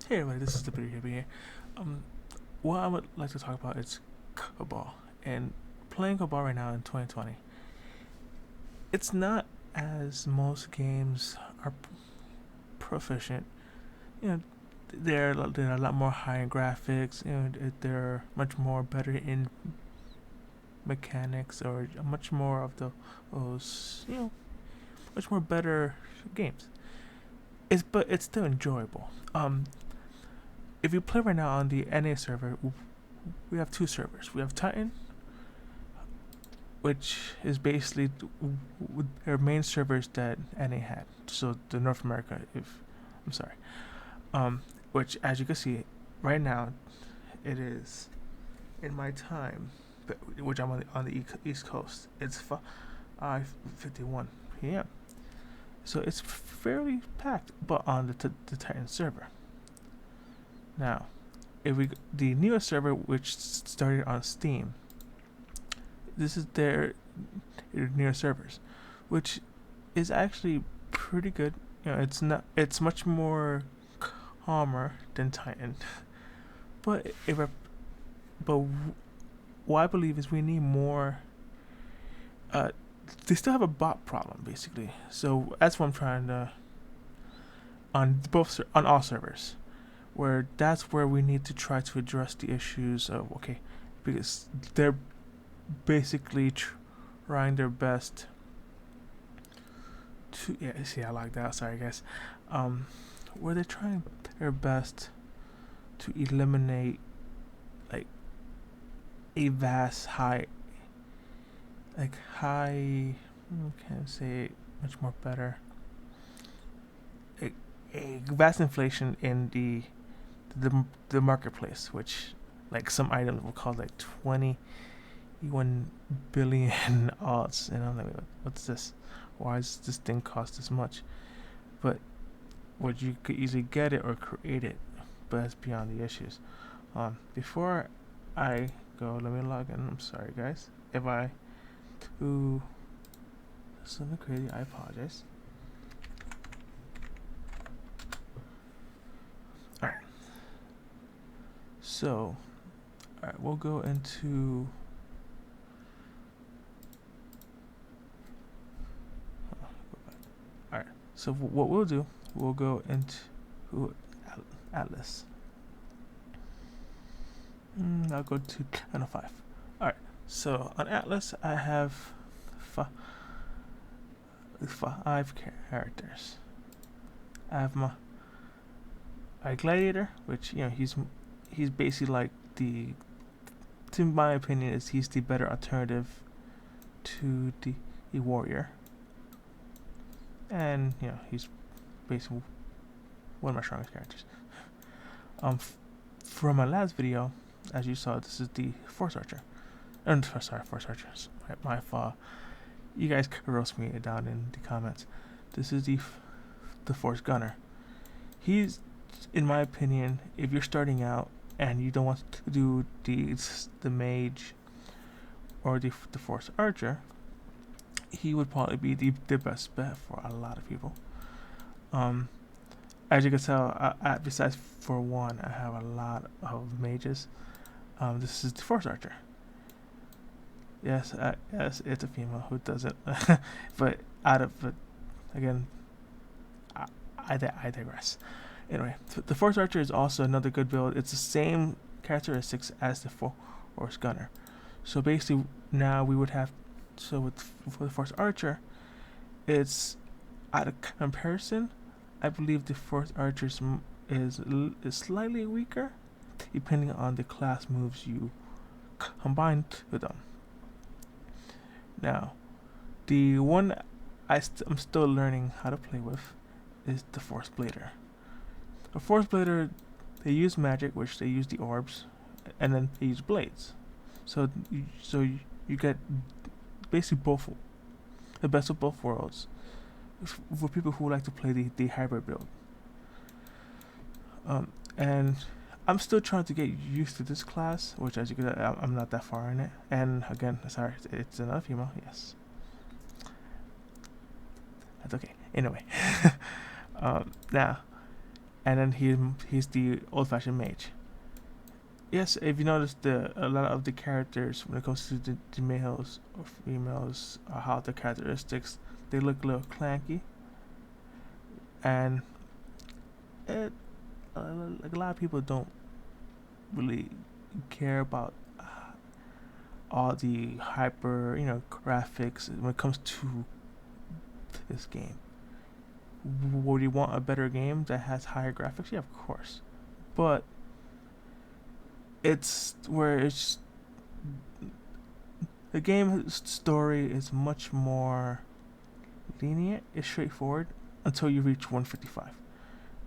Hey everybody, this is the Peter here. Um, what I would like to talk about is Cabal. And playing Cabal right now in 2020, it's not as most games are proficient. You know, they're a lot more high in graphics. You know, they're much more better in mechanics or much more of those. Much more better games. But it's still enjoyable. If you play right now on the NA server, we have two servers. We have Titan, which is basically their main servers that NA had. So the North America, if I'm sorry, which as you can see, right now, it is in my time, which I'm on the East Coast. It's 5:51 p.m. So it's fairly packed, but on the Titan server. Now, the newest server, which started on Steam, this is their newest servers, which is actually pretty good. It's not. It's much more calmer than Titan, but but what I believe is we need more. They still have a bot problem basically, so that's what I'm trying to on all servers, where that's where we need to try to address the issues of because they're basically trying their best to I like that, sorry guys, where they're trying their best to eliminate like a vast high can't say it much more better, a vast inflation in the marketplace, which like some items will cost like 21 billion odds, and I'm like, what's this? Why does this thing cost this much? But what you could easily get it or create it, but that's beyond the issues. Before I go, let me log in. I'm sorry guys if I do something crazy. I apologize. Alright. So, alright, we'll go into alright, so what we'll do, we'll go into Atlas. I'll go to 905. Alright, so on Atlas I have 5 characters. I have my gladiator, which he's basically like to my opinion he's the better alternative to the warrior, and he's basically one of my strongest characters. From my last video, as you saw, this is the Force Archer. Force Archers. My fault. You guys could roast me down in the comments. This is the Force Gunner. He's, in my opinion, if you're starting out and you don't want to do the mage or the Force Archer, he would probably be the best bet for a lot of people. As you can tell, besides for one, I have a lot of mages. This is the Force Archer. Yes, it's a female. Who doesn't? But again, I digress. Anyway, the Force Archer is also another good build. It's the same characteristics as the Force Gunner. So basically, now we would have. So for the Force Archer, it's out of comparison. I believe the Force Archer is slightly weaker, depending on the class moves you combine with them. Now, the one I'm still learning how to play with is the Force Blader. The Force Blader, they use magic, which they use the orbs, and then they use blades. So you get basically the best of both worlds for people who like to play the hybrid build. And I'm still trying to get used to this class, which as you can tell, I'm not that far in it. And again, sorry, it's another female, yes. That's okay. Anyway, now, and then he's the old-fashioned mage. Yes, if you notice, a lot of the characters when it comes to the males or females, how the characteristics, they look a little clanky, and it like a lot of people don't really care about all the hyper graphics when it comes to this game. Would you want a better game that has higher graphics? Yeah, of course, but it's where it's the game story is much more lenient. It's straightforward until you reach 155,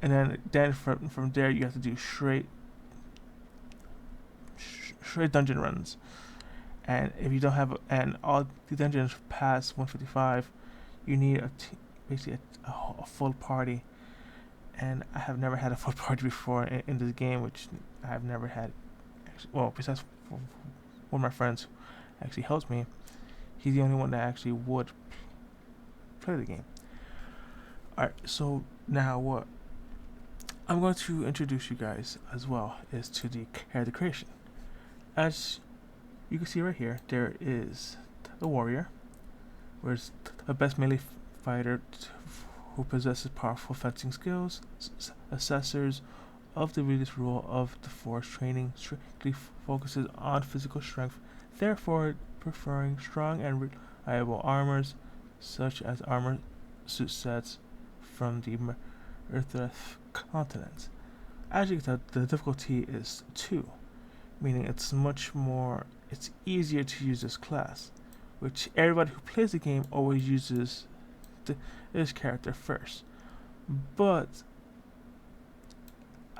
and then from there you have to do straight dungeon runs. And if you don't have and all the dungeons past 155, you need basically a full party. And I have never had a full party before in this game, which I have never had. Well, besides one of my friends who actually helps me, he's the only one that actually would play the game. Alright, so now what I'm going to introduce you guys as well is to the character creation. As you can see right here, there is the warrior, where it's the best melee fighter who possesses powerful fencing skills. Assessors of the religious rule of the force training strictly focuses on physical strength, therefore preferring strong and reliable armors, such as armor suit sets from the Earth continents. As you can tell, the difficulty is 2, meaning it's easier to use this class, which everybody who plays the game always uses this character first. But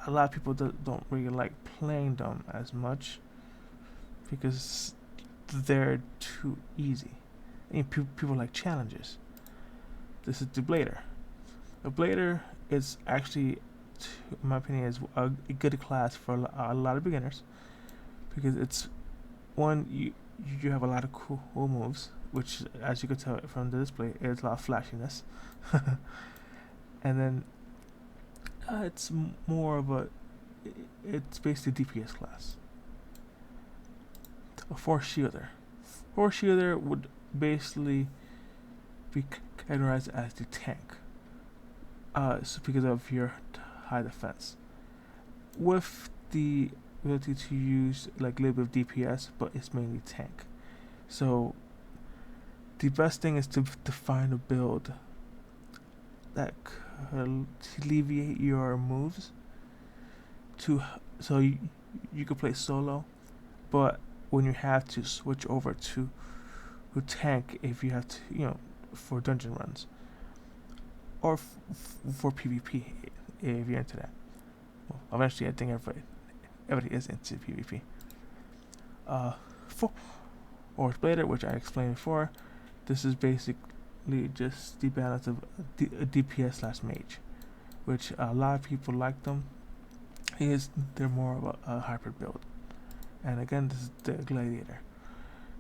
a lot of people don't really like playing them as much because they're too easy. People like challenges. This is the Blader. The Blader is actually, in my opinion, is a good class for a lot of beginners, because it's one, you have a lot of cool moves, which, as you can tell from the display, is a lot of flashiness. And then it's more of it's basically DPS class. A Force Shielder. Force Shielder would basically be categorized as the tank. So because of your high defense, with the ability to use like a little bit of DPS, but it's mainly tank. So the best thing is to find a build that could alleviate your moves so you could play solo, but when you have to switch over to tank, if you have to, for dungeon runs, or for PvP, if you're into that. Well, eventually I think everybody is into PvP. For Blader, which I explained before, this is basically just the balance of a DPS / mage, which a lot of people like them. They're more of a hybrid build. And again, this is the Gladiator.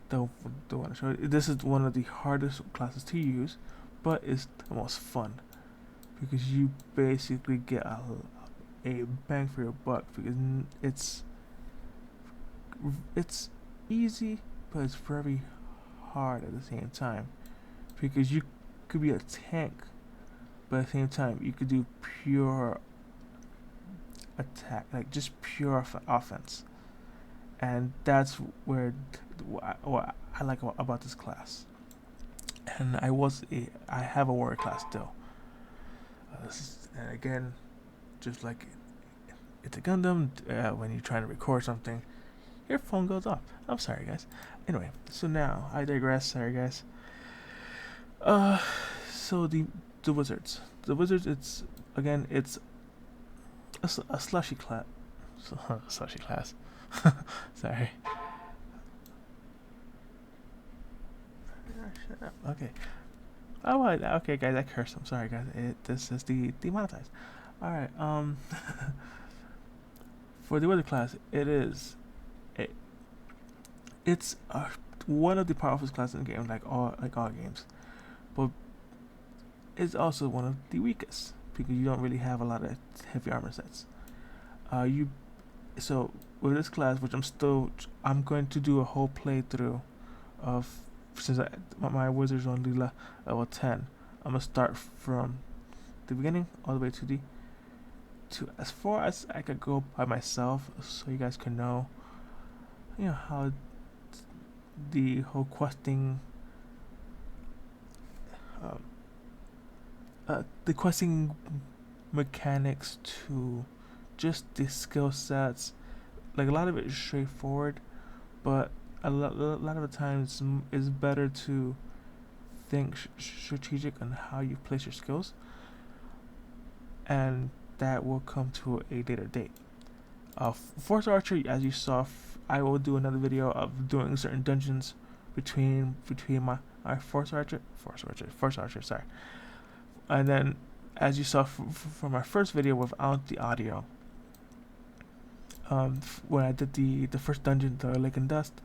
The one I showed you. This is one of the hardest classes to use, but it's the most fun, because you basically get a bang for your buck, because it's easy, but it's very hard at the same time, because you could be a tank, but at the same time you could do pure attack, like just pure offense, and that's what I like about this class. And I have a warrior class still. And again, just like it's a Gundam, when you're trying to record something, your phone goes off. I'm sorry, guys. Anyway, so now I digress. Sorry, guys. So the wizards. The wizards. It's a slushy class. Slushy class. Sorry. Shut up. Okay. Oh, okay, guys. I cursed. I'm sorry, guys. This is demonetized. All right. For the wizard class, it's one of the powerful classes in the game, like all games, but it's also one of the weakest, because you don't really have a lot of heavy armor sets. So with this class, which I'm going to do a whole playthrough of, since my wizard's only level 10. I'm gonna start from the beginning all the way to as far as I could go by myself, so you guys can know, how the whole questing, the questing mechanics to just the skill sets. Like, a lot of it is straightforward, but a lot of the times it's better to think strategic on how you place your skills, and that will come to a later date. Force Archer, as you saw, I will do another video of doing certain dungeons between my Force Archer, sorry. And then, as you saw from my first video without the audio, when I did the first dungeon, the Lake and Dust,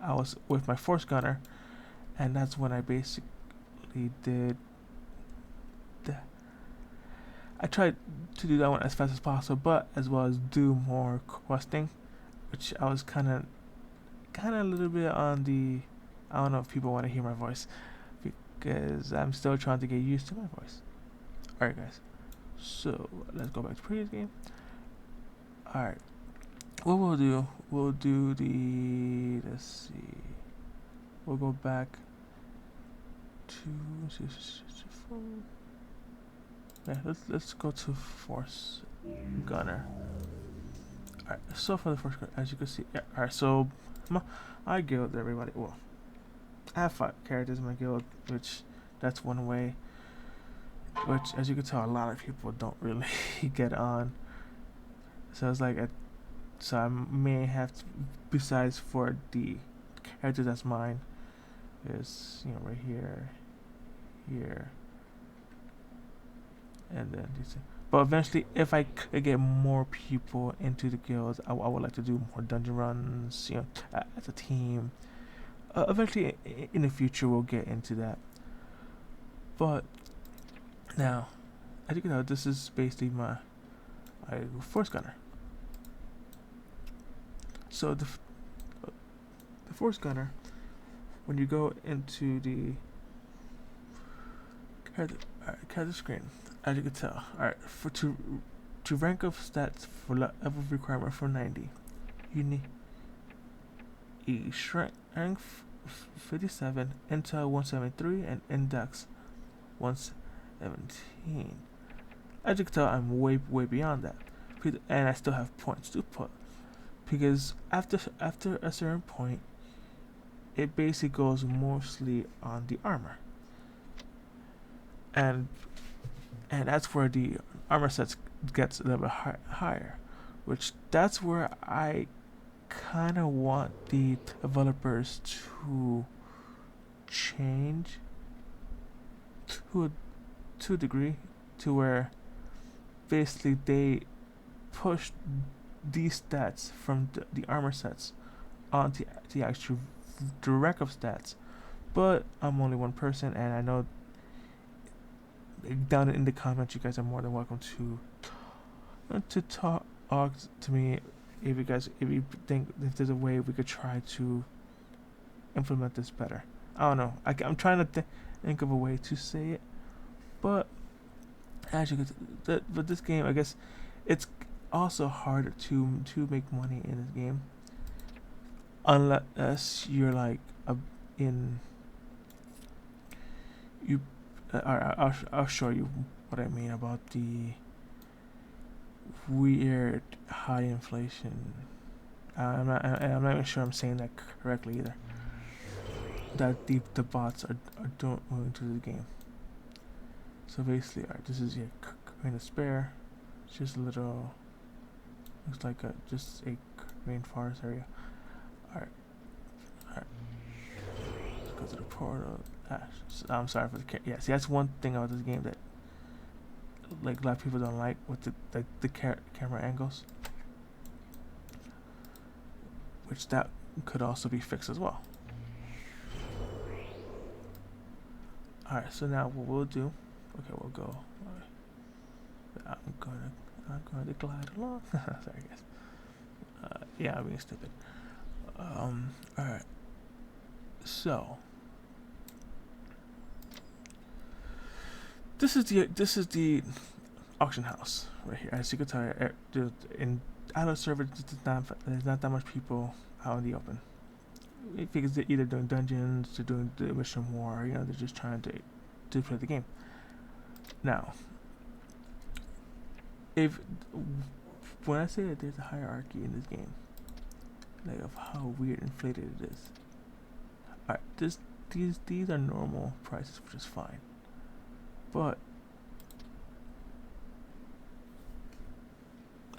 I was with my Force Gunner, and that's when I basically did I tried to do that one as fast as possible, but as well as do more questing, which I was kind of a little bit on the, I don't know if people want to hear my voice, because I'm still trying to get used to my voice. Alright guys, so let's go back to previous game. Alright, what we'll do the, let's see, we'll go back to, yeah, let's go to Force Gunner. Alright, so for the first, as you can see, yeah, alright, so my guild, everybody, well, I have 5 characters in my guild, which that's one way, which, as you can tell, a lot of people don't really get on. So it's like, so I may have to, besides for the character that's mine, is, right here, and then these. But eventually, if I could get more people into the guilds, I would like to do more dungeon runs, as a team. Eventually, in the future, we'll get into that. But now, as you can tell, this is basically my Force Gunner. So the Force Gunner, when you go into the character screen, as you can tell, alright, to rank up stats for level requirement for 90, you need a strength 57, intel 173, and index 117. As you can tell, I'm way beyond that, and I still have points to put, because after a certain point, it basically goes mostly on the armor, and that's where the armor sets gets a little bit higher, which that's where I kind of want the developers to change to a degree, to where basically they push these stats from the armor sets onto the actual direct of stats. But I'm only one person, and I know down in the comments you guys are more than welcome to talk to me if you think if there's a way we could try to implement this better. I don't know, I'm trying to think of a way to say it, but as you could, but this game, I guess it's also harder to make money in this game, unless you're like I'll show you what I mean about the weird high inflation. I'm not even sure I'm saying that correctly either. That the bots are doing to the game. So basically, alright, this is your green of spare. It's just a little, looks like just a green forest area. Alright. Let's go to the portal. I'm sorry for the yeah. See, that's one thing about this game that like a lot of people don't like, with the camera angles, which that could also be fixed as well. Alright, so now what we'll do, okay, we'll go. I'm gonna glide along. Sorry guys. Yeah, I'm being stupid. Alright. So this is the auction house right here. As you can tell, in island server, there's not that much people out in the open. Because they're either doing dungeons, they're doing the mission war. You know, they're just trying to play the game. Now, if when I say that there's a hierarchy in this game, like of how weird and inflated it is. Alright, these are normal prices, which is fine. But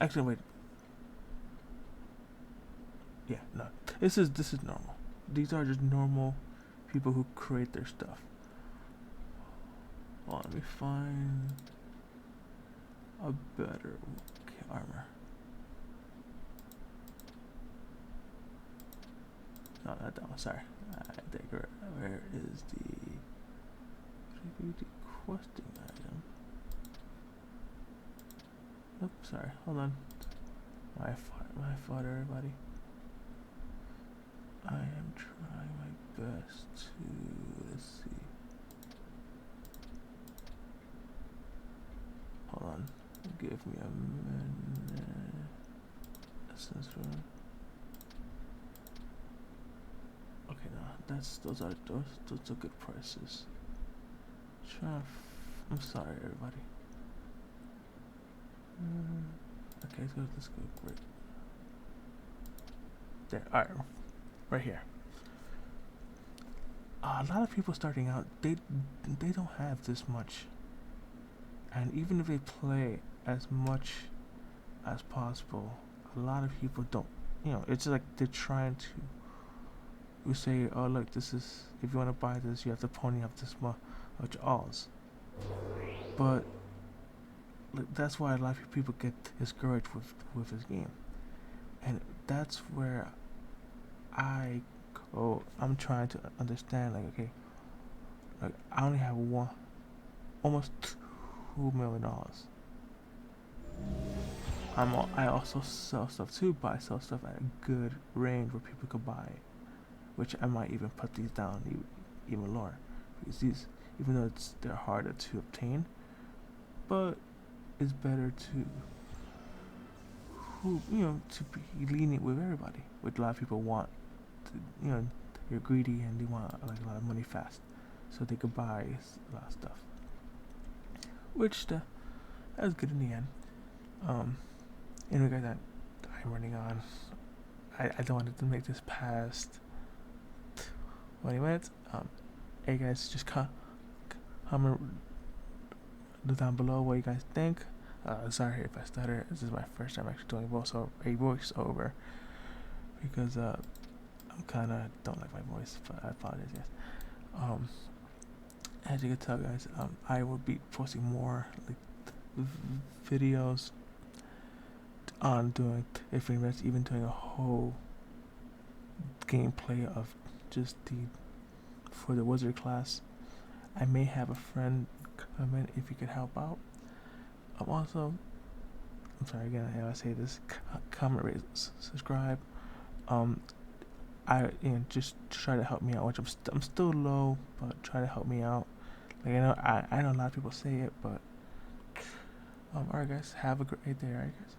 actually, wait. Yeah, no. This is normal. These are just normal people who create their stuff. Oh, let me find a better armor. No, not that one. Sorry. I think where is the questing item? Oops, sorry. Hold on. My fault, everybody. I am trying my best to, let's see. Hold on. Give me a minute. Essence room. Okay, no, those are good prices. I'm sorry, everybody. Okay, let's go. Great. There. All right. Right here. A lot of people starting out, they don't have this much, and even if they play as much as possible, a lot of people don't. You know, it's like they're trying to. We say, oh look, this is, if you want to buy this, you have to pony up this much alls. But that's why a lot of people get discouraged with this game, and that's where I'm trying to understand, like, okay, like I only have almost $2 million. I also sell stuff too, but I sell stuff at a good range where people could buy it, which I might even put these down even lower, because these, even though they're harder to obtain, but it's better to be lenient with everybody. Which a lot of people want. You're greedy and they want like a lot of money fast, so they could buy a lot of stuff, which that's good in the end. In regard that I'm running on, I don't want to make this past 20 minutes. Hey guys, just comment down below what you guys think. Sorry if I stutter. This is my first time actually doing a voice over, because I'm kind of don't like my voice, but I apologize, guys. As you can tell, guys, I will be posting more like videos on doing different events, even doing a whole gameplay of just for the wizard class. I may have a friend come in if you could help out. Also, I'm sorry again, I say this. Comment, rate, subscribe. Just try to help me out. Which I'm still low, but try to help me out. Like I know a lot of people say it, but alright guys, have a great day, alright guys.